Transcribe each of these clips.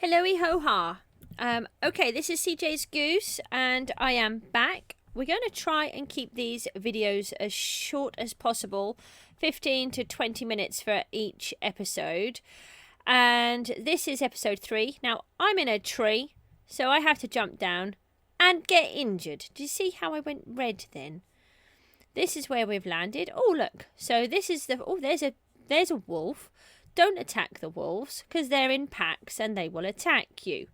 Hello-y ho-ha. Okay, this is Cjsgoose and I am back. We're going to try and keep these videos as short as possible, 15 to 20 minutes for each episode. And this is episode 3. Now, I'm in a tree, so I have to jump down and get injured. Do you see how I went red then? This is where we've landed. Oh, look. So this is the... Oh, there's a wolf. Don't attack the wolves because they're in packs and they will attack you.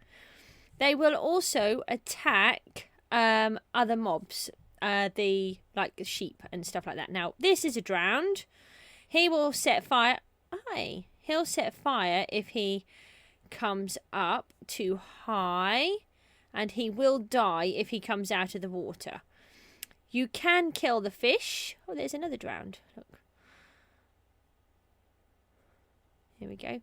They will also attack other mobs, like sheep and stuff like that. Now, this is a drowned. He will set fire. Aye, he'll set fire if he comes up too high, and he will die if he comes out of the water. You can kill the fish. Oh, there's another drowned. Look. Here we go.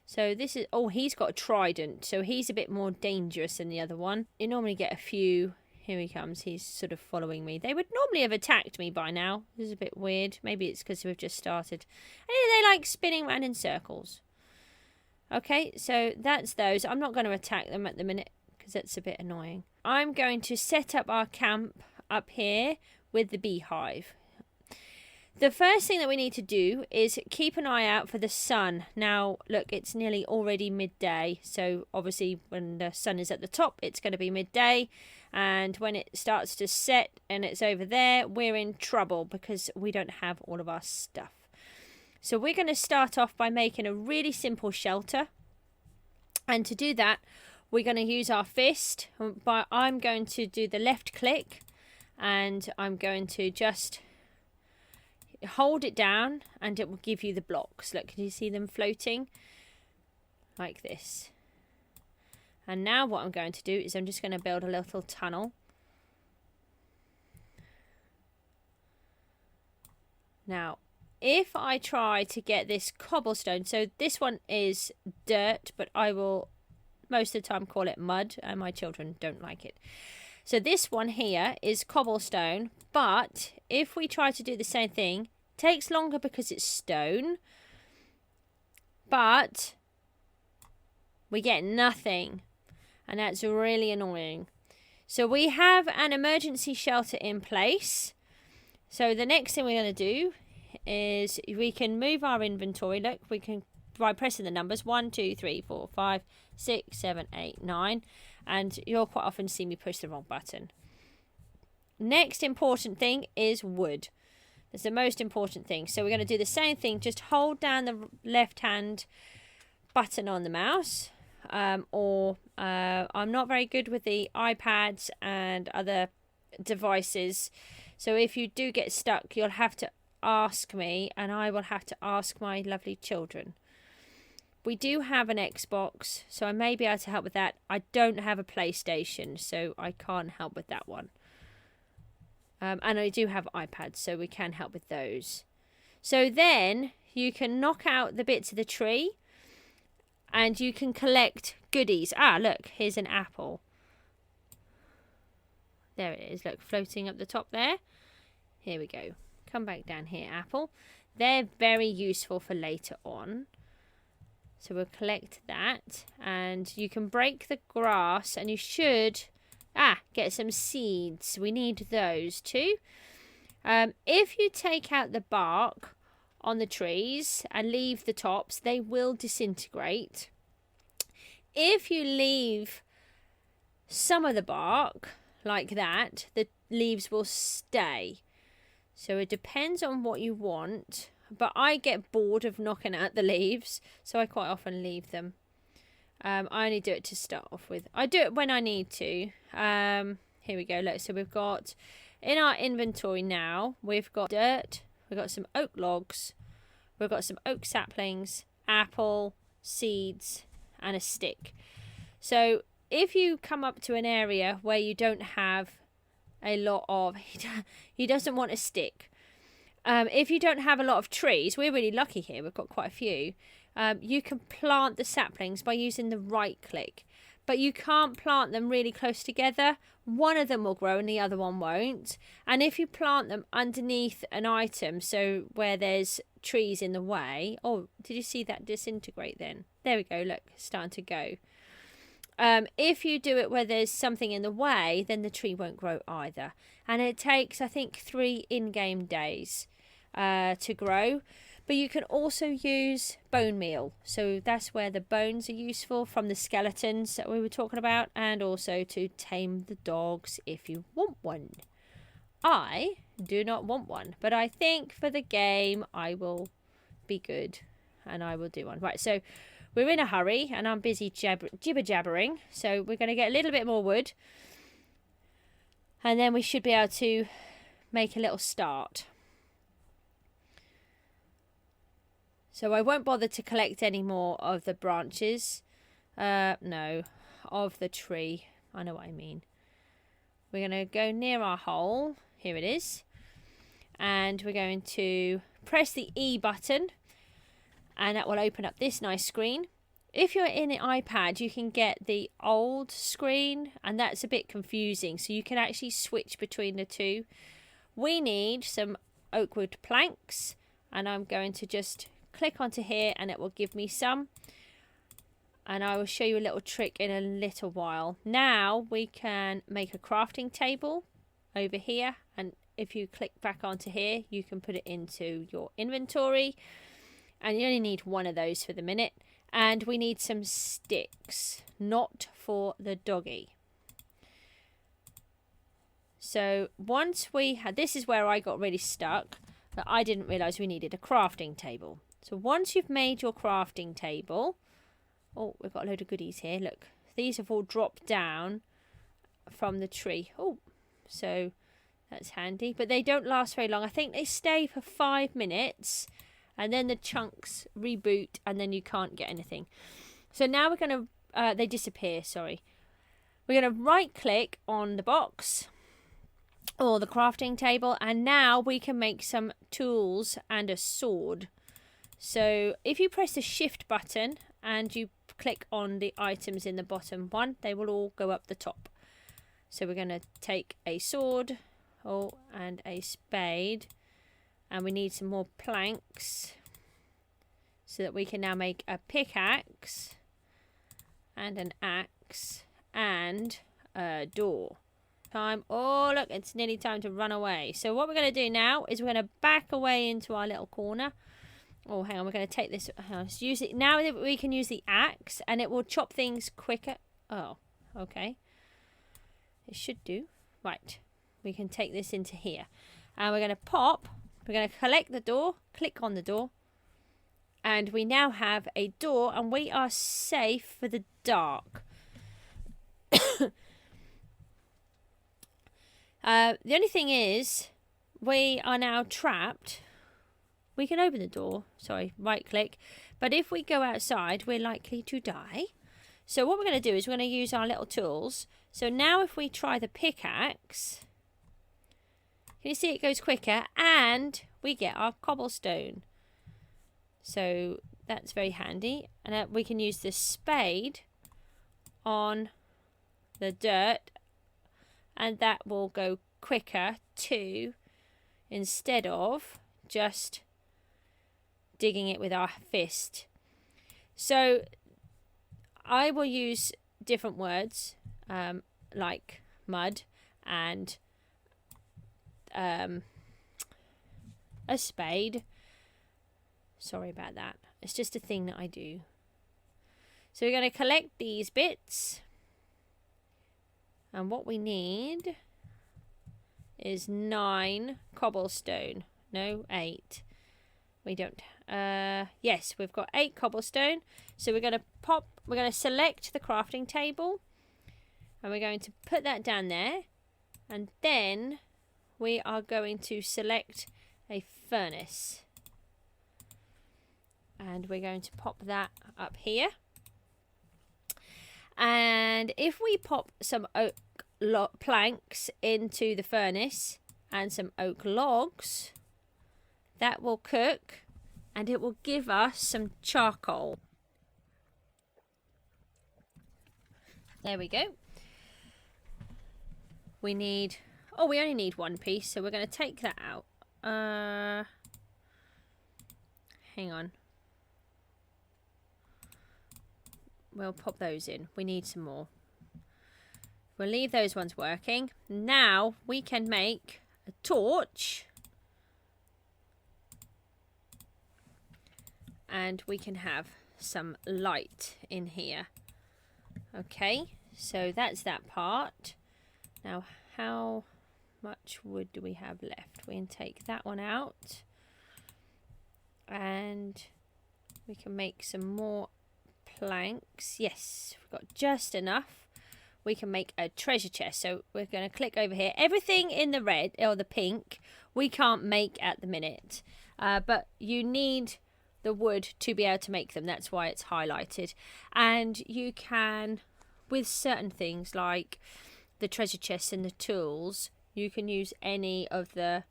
So this is... Oh, he's got a trident. So he's a bit more dangerous than the other one. You normally get a few... Here he comes. He's sort of following me. They would normally have attacked me by now. This is a bit weird. Maybe it's because we've just started. And they like spinning around in circles. Okay, so that's those. I'm not going to attack them at the minute because that's a bit annoying. I'm going to set up our camp up here with the beehive. The first thing that we need to do is keep an eye out for the sun. Now, look, it's nearly already midday. So, obviously, when the sun is at the top, it's going to be midday. And when it starts to set and it's over there, we're in trouble because we don't have all of our stuff. So, we're going to start off by making a really simple shelter. And to do that, we're going to use our fist. But I'm going to do the left click. And I'm going to just... hold it down and it will give you the blocks. Look, can you see them floating? Like this. And now what I'm going to do is I'm just going to build a little tunnel. Now, if I try to get this cobblestone, so this one is dirt, but I will most of the time call it mud, and my children don't like it. So this one here is cobblestone, but if we try to do the same thing, it takes longer because it's stone, but we get nothing, and that's really annoying. So we have an emergency shelter in place. So the next thing we're going to do is we can move our inventory. Look, we can, by pressing the numbers 1, 2, 3, 4, 5, 6, 7, 8, 9. And you'll quite often see me push the wrong button. Next important thing is wood. That's the most important thing. So we're going to do the same thing. Just hold down the left hand button on the mouse. I'm not very good with the iPads and other devices. So if you do get stuck, you'll have to ask me, and I will have to ask my lovely children. We do have an Xbox, so I may be able to help with that. I don't have a PlayStation, so I can't help with that one. And I do have iPads, so we can help with those. So then you can knock out the bits of the tree, and you can collect goodies. Ah, look, here's an apple. There it is, look, floating up the top there. Here we go. Come back down here, apple. They're very useful for later on. So we'll collect that, and you can break the grass, and you should get some seeds. We need those too. If you take out the bark on the trees and leave the tops, they will disintegrate. If you leave some of the bark like that, the leaves will stay. So it depends on what you want. But I get bored of knocking out the leaves, so I quite often leave them. I only do it to start off with. I do it when I need to. Here we go. Look, so we've got in our inventory now, we've got dirt, we've got some oak logs, we've got some oak saplings, apple, seeds, and a stick. So if you come up to an area where you don't have a lot of... He doesn't want a stick. If you don't have a lot of trees, we're really lucky here, we've got quite a few, you can plant the saplings by using the right click. But you can't plant them really close together. One of them will grow and the other one won't. And if you plant them underneath an item, so where there's trees in the way... Oh, did you see that disintegrate then? There we go, look, it's starting to go. If you do it where there's something in the way, then the tree won't grow either. And it takes, I think, 3 in-game days to grow. But you can also use bone meal. So that's where the bones are useful from the skeletons that we were talking about. And also to tame the dogs if you want one. I do not want one. But I think for the game I will be good. And I will do one. Right, so we're in a hurry. And I'm busy jibber-jabbering. So we're going to get a little bit more wood. And then we should be able to make a little start. So I won't bother to collect any more of the branches. No, of the tree. I know what I mean. We're going to go near our hole. Here it is. And we're going to press the E button. And that will open up this nice screen. If you're in an iPad, you can get the old screen. And that's a bit confusing. So you can actually switch between the two. We need some oak wood planks. And I'm going to just click onto here and it will give me some, and I will show you a little trick in a little while. Now we can make a crafting table over here, and if you click back onto here you can put it into your inventory, and you only need one of those for the minute. And we need some sticks, not for the doggy. So once we had, this is where I got really stuck, but I didn't realize we needed a crafting table. So once you've made your crafting table, oh, we've got a load of goodies here. Look, these have all dropped down from the tree. Oh, so that's handy. But they don't last very long. I think they stay for 5 minutes and then the chunks reboot and then you can't get anything. So now we're going to, they disappear, sorry. We're going to right click on the box or the crafting table, and now we can make some tools and a sword. So if you press the shift button and you click on the items in the bottom one, they will all go up the top. So we're going to take a sword, and a spade, and we need some more planks so that we can now make a pickaxe and an axe and a door. Oh look, it's nearly time to run away. So what we're going to do now is we're going to back away into our little corner. Oh, hang on, we're going to take this. Let's use it now. That we can use the axe and it will chop things quicker. Oh, okay. It should do. Right, we can take this into here, and we're going to pop. We're going to collect the door. Click on the door, and we now have a door, and we are safe for the dark. The only thing is, we are now trapped. We can open the door. Sorry, right click. But if we go outside, we're likely to die. So what we're going to do is we're going to use our little tools. So now if we try the pickaxe, can you see it goes quicker? And we get our cobblestone. So that's very handy. And we can use the spade on the dirt, and that will go quicker too, instead of just digging it with our fist. So I will use different words like mud and a spade. Sorry about that. It's just a thing that I do. So we're going to collect these bits. And what we need is 9 cobblestone. No, 8. We don't. Yes, we've got 8 cobblestone. So we're going to select the crafting table. And we're going to put that down there. And then we are going to select a furnace. And we're going to pop that up here. And if we pop some oak planks into the furnace and some oak logs, that will cook and it will give us some charcoal. There we go. We only need 1 piece, so we're going to take that out. Hang on. we'll pop those in. We need some more. We'll leave those ones working. Now we can make a torch. And we can have some light in here. Okay, so that's that part. Now, how much wood do we have left? We can take that one out. And we can make some more planks. Yes, we've got just enough. We can make a treasure chest. So we're going to click over here. Everything in the red or the pink we can't make at the minute. But you need the wood to be able to make them. That's why it's highlighted. And you can, with certain things like the treasure chests and the tools, you can use any of the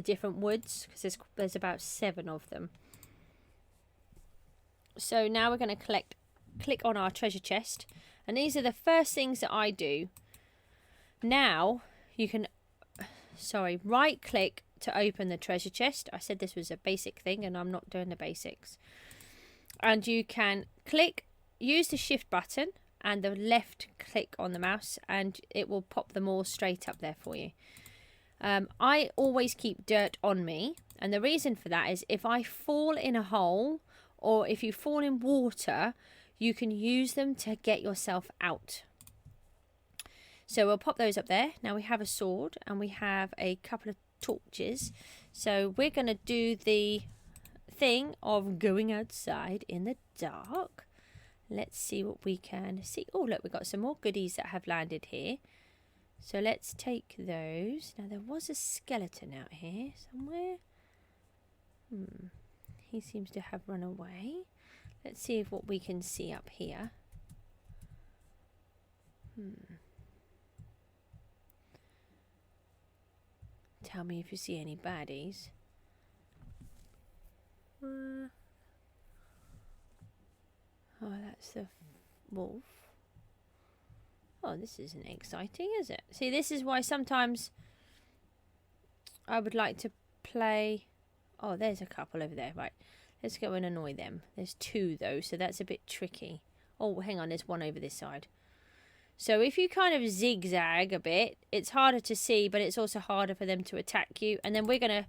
different woods, because there's about 7 of them. So now we're going to click on our treasure chest, and these are the first things that I do. Now you can right click to open the treasure chest. I said this was a basic thing and I'm not doing the basics. And you can use the shift button and the left click on the mouse, and it will pop them all straight up there for you. I always keep dirt on me, and the reason for that is if I fall in a hole or if you fall in water, you can use them to get yourself out. So we'll pop those up there. Now we have a sword and we have a couple of torches. So we're going to do the thing of going outside in the dark. Let's see what we can see. Oh, look, we've got some more goodies that have landed here. So let's take those. Now there was a skeleton out here somewhere. He seems to have run away. Let's see what we can see up here. Tell me if you see any baddies. Oh, that's the wolf. Oh, this isn't exciting, is it? See, this is why sometimes I would like to play. Oh, there's a couple over there. Right, let's go and annoy them. There's 2 though, so that's a bit tricky. Oh, hang on, there's one over this side. So if you kind of zigzag a bit, it's harder to see, but it's also harder for them to attack you. And then we're going to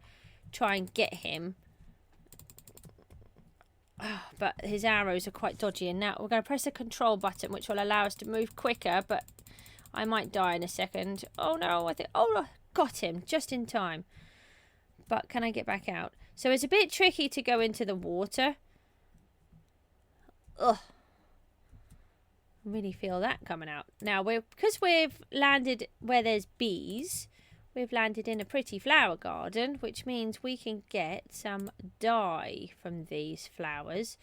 try and get him. Oh, but his arrows are quite dodgy. And now we're going to press the control button, which will allow us to move quicker. But I might die in a second. Oh, no. I got him just in time. But can I get back out? So it's a bit tricky to go into the water. Ugh. I really feel that coming out. Now, because we've landed where there's bees, we've landed in a pretty flower garden, which means we can get some dye from these flowers.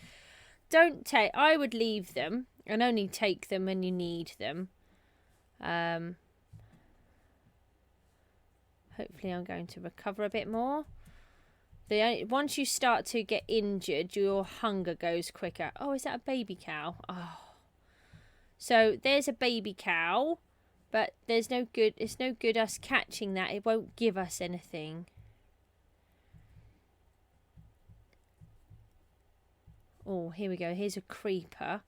I would leave them and only take them when you need them. Hopefully I'm going to recover a bit more. Once you start to get injured, your hunger goes quicker. Oh, is that a baby cow? Oh. So there's a baby cow, but there's no good. It's no good us catching that. It won't give us anything. Oh, here we go. Here's a creeper.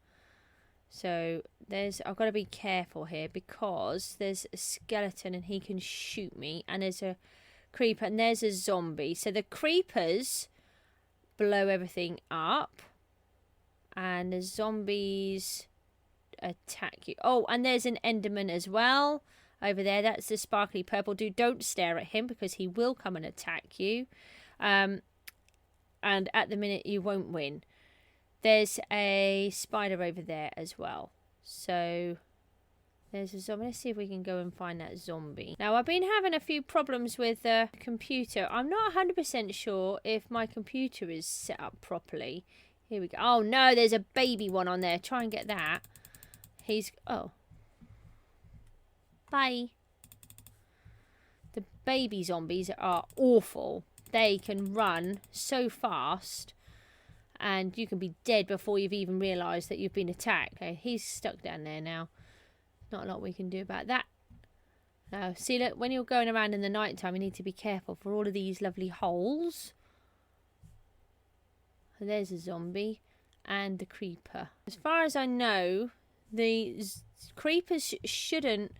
So I've got to be careful here because there's a skeleton and he can shoot me. And there's a creeper and there's a zombie. So the creepers blow everything up. And the zombies attack you. Oh, and there's an enderman as well over there. That's the sparkly purple dude. Don't stare at him because he will come and attack you. And at the minute you won't win. There's a spider over there as well. So there's a zombie. Let's see if we can go and find that zombie. Now, I've been having a few problems with the computer. I'm not 100% sure if my computer is set up properly. Here we go. Oh, no, there's a baby one on there. Try and get that. Oh. Bye. The baby zombies are awful. They can run so fast. And you can be dead before you've even realised that you've been attacked. Okay, he's stuck down there now. Not a lot we can do about that. Now, see, look, when you're going around in the night time, you need to be careful for all of these lovely holes. And there's a zombie. and the creeper. As far as I know, the creepers shouldn't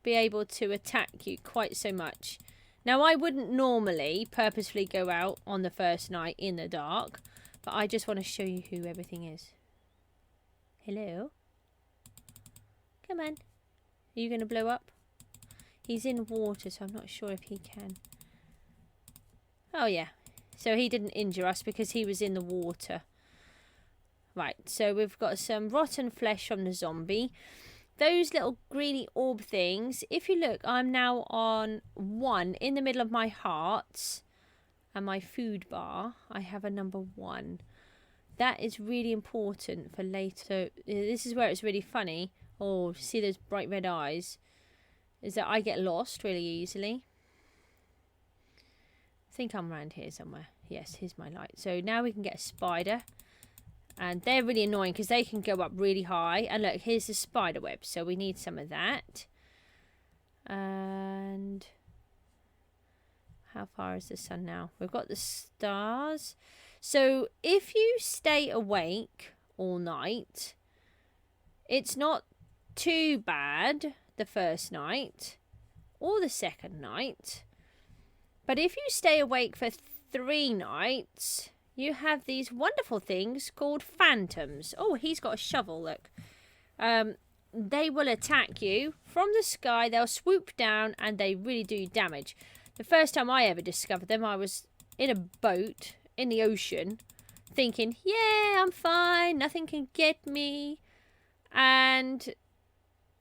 be able to attack you quite so much. Now, I wouldn't normally purposefully go out on the first night in the dark, but I just want to show you who everything is. Hello? Come on. Are you going to blow up? He's in water, so I'm not sure if he can. Oh, yeah. So he didn't injure us because he was in the water. Right, so we've got some rotten flesh from the zombie. Those little greeny orb things, if you look, I'm now on 1 in the middle of my hearts. And my food bar, I have a number 1. That is really important for later. So this is where it's really funny. Oh, see those bright red eyes? Is that I get lost really easily. I think I'm around here somewhere. Yes, here's my light. So now we can get a spider. And they're really annoying because they can go up really high. And look, here's the spider web. So we need some of that. And how far is the sun now? We've got the stars. So if you stay awake all night, it's not too bad the first night or the second night. But if you stay awake for 3 nights, you have these wonderful things called phantoms. Oh, he's got a shovel, look. They will attack you from the sky. They'll swoop down and they really do damage. The first time I ever discovered them, I was in a boat in the ocean thinking, yeah, I'm fine. Nothing can get me. And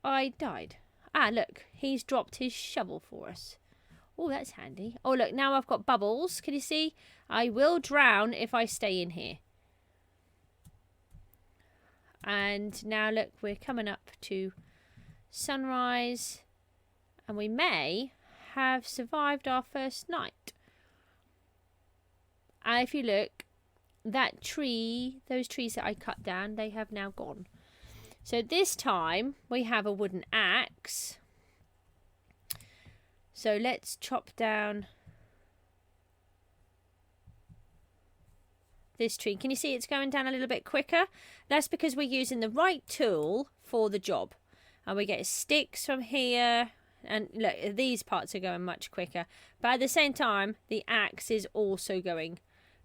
I died. Ah, look, he's dropped his shovel for us. Oh, that's handy. Oh, look, now I've got bubbles. Can you see? I will drown if I stay in here. And now, look, we're coming up to sunrise. And we may have survived our first night. And if you look, that tree, those trees that I cut down, they have now gone. So this time, we have a wooden axe. So let's chop down this tree. Can you see it's going down a little bit quicker? That's because we're using the right tool for the job. And we get sticks from here. And look, these parts are going much quicker. But at the same time, the axe is also going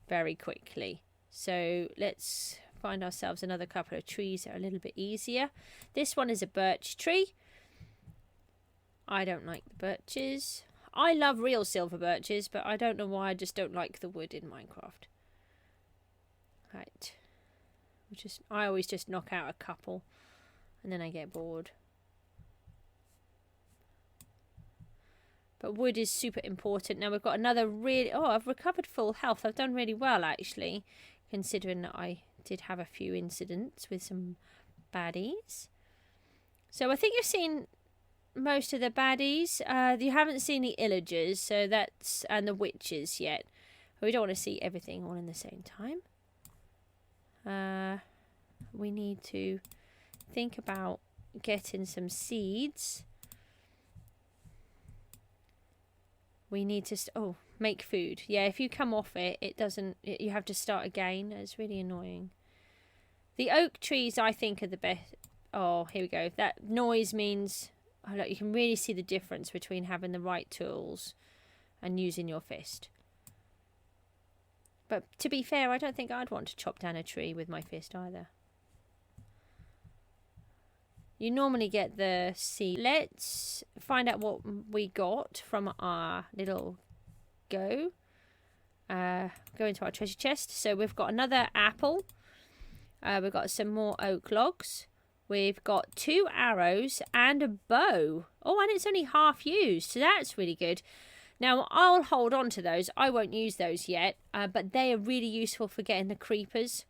very quickly. So let's find ourselves another couple of trees that are a little bit easier. This one is a birch tree. I don't like the birches. I love real silver birches, but I don't know why I just don't like the wood in Minecraft. Right. I always just knock out a couple and then I get bored. But wood is super important. Now we've got another really... Oh, I've recovered full health. I've done really well, actually, considering that I did have a few incidents with some baddies. So I think you've seen most of the baddies. You haven't seen the illagers, so that's... and the witches yet. We don't want to see everything all in the same time. We need to think about getting some seeds. We need to make food. Yeah, if you come off it, it doesn't. You have to start again. It's really annoying. The oak trees, I think, are the best. Oh, here we go. That noise means. Oh, look, you can really see the difference between having the right tools and using your fist. But to be fair, I don't think I'd want to chop down a tree with my fist either. You normally get the seed. Let's find out what we got from our little go. Go into our treasure chest. So we've got another apple. We've got some more oak logs. We've got 2 arrows and a bow. Oh, and it's only half used. So that's really good. Now, I'll hold on to those. I won't use those yet. But they are really useful for getting the creepers.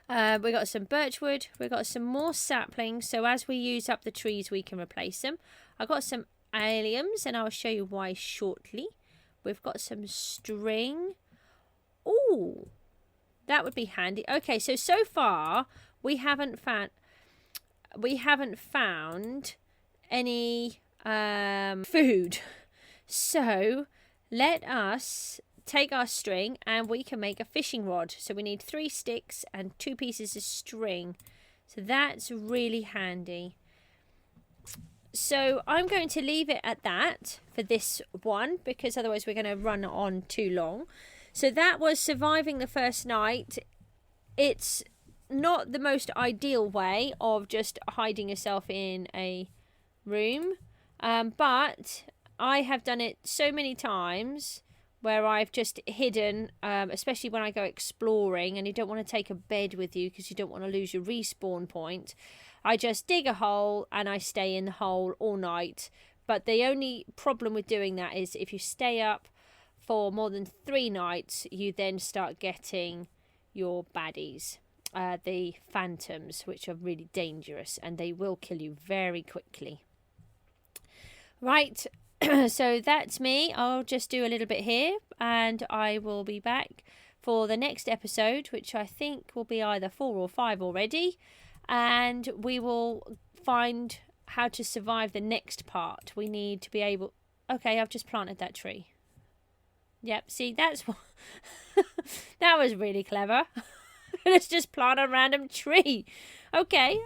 We got some birchwood. We got some more saplings. So as we use up the trees, we can replace them. I got some alliums, and I'll show you why shortly. We've got some string. Ooh, that would be handy. Okay, so far we haven't found any food. So let us take our string and we can make a fishing rod. So we need 3 sticks and 2 pieces of string. So that's really handy. So I'm going to leave it at that for this one, because otherwise we're going to run on too long. So that was surviving the first night. It's not the most ideal way of just hiding yourself in a room, but I have done it so many times where I've just hidden, especially when I go exploring and you don't want to take a bed with you because you don't want to lose your respawn point. I just dig a hole and I stay in the hole all night. But the only problem with doing that is if you stay up for more than 3 nights, you then start getting your baddies, the phantoms, which are really dangerous and they will kill you very quickly. Right. So that's me. I'll just do a little bit here and I will be back for the next episode, which I think will be either 4 or 5 already, and we will find how to survive the next part. We need to be able... Okay, I've just planted that tree. Yep, see, that's what... That was really clever. Let's just plant a random tree. Okay,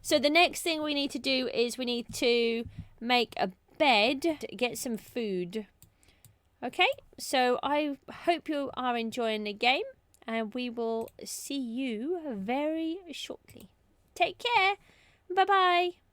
so the next thing we need to do is we need to make a bed, get some food. Okay, so I hope you are enjoying the game and we will see you very shortly. Take care. Bye bye.